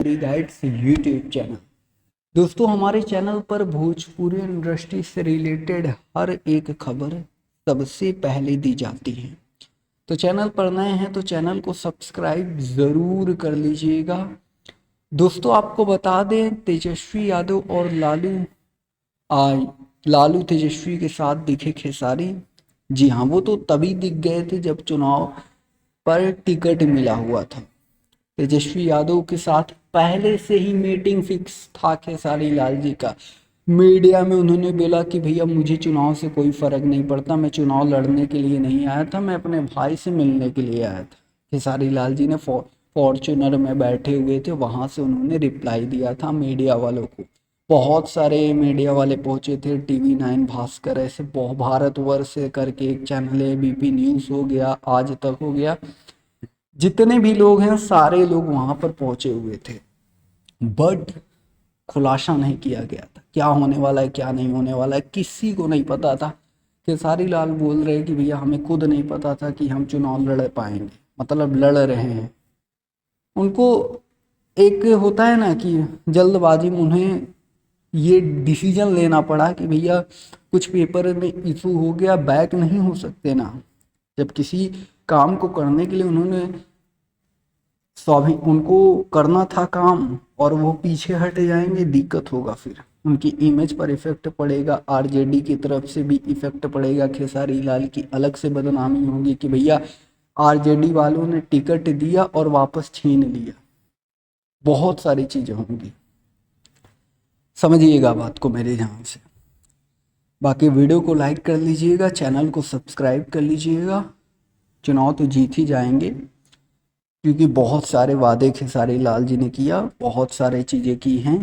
Guides YouTube channel. दोस्तों, हमारे channel पर भोजपुरी इंडस्ट्री से रिलेटेड हर एक खबर सबसे पहले दी जाती है। तो चैनल पर नए हैं तो चैनल को सब्सक्राइब ज़रूर कर लीजिएगा। दोस्तों, आपको बता दें, तेजस्वी यादव और आ, लालू तेजस्वी के साथ दिखे खेसारी। जी हाँ, वो तो तभी दिख गए थे जब चुनाव पर टिकट मिला हुआ था। तेजस्वी यादव के साथ पहले से ही मीटिंग फिक्स था खेसारी लाल जी का। मीडिया में उन्होंने बोला कि भैया मुझे चुनाव से कोई फर्क नहीं पड़ता, मैं चुनाव लड़ने के लिए नहीं आया था, मैं अपने भाई से मिलने के लिए आया था। खेसारी लाल जी ने फॉर्च्यूनर में बैठे हुए थे, वहां से उन्होंने रिप्लाई दिया था मीडिया वालों को। बहुत सारे मीडिया वाले पहुंचे थे, टीवी 9, भास्कर, ऐसे भारतवर्ष से करके एक चैनल है, बीपी न्यूज़ हो गया, आज तक हो गया, जितने भी लोग हैं सारे लोग वहां पर पहुंचे हुए थे। बट खुलासा नहीं किया गया था क्या होने वाला है क्या नहीं होने वाला है, किसी को नहीं पता था। खेसारी लाल बोल रहे कि भैया हमें खुद नहीं पता था कि हम चुनाव लड़ पाएंगे, मतलब लड़ रहे हैं। उनको एक होता है ना कि जल्दबाजी में उन्हें ये डिसीजन लेना पड़ा कि भैया कुछ पेपर में इशू हो गया, बैक नहीं हो सकते ना। जब किसी काम को करने के लिए उन्होंने स्वाभी उनको करना था काम और वो पीछे हट जाएंगे, दिक्कत होगा, फिर उनकी इमेज पर इफेक्ट पड़ेगा, आरजेडी की तरफ से भी इफेक्ट पड़ेगा, खेसारी लाल की अलग से बदनामी होगी कि भैया आरजेडी वालों ने टिकट दिया और वापस छीन लिया। बहुत सारी चीजें होंगी, समझिएगा बात को मेरे ध्यान से। बाकी वीडियो को लाइक कर लीजिएगा, चैनल को सब्सक्राइब कर लीजिएगा। चुनाव तो जीत ही जाएंगे, क्योंकि बहुत सारे वादे खेसारी लाल जी ने किया, बहुत सारे चीज़ें की हैं।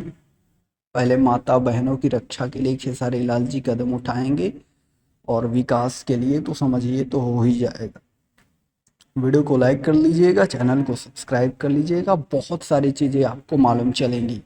पहले माता बहनों की रक्षा के लिए खेसारी लाल जी कदम उठाएंगे और विकास के लिए तो समझिए तो हो ही जाएगा। वीडियो को लाइक कर लीजिएगा, चैनल को सब्सक्राइब कर लीजिएगा, बहुत सारी चीज़ें आपको मालूम चलेंगी।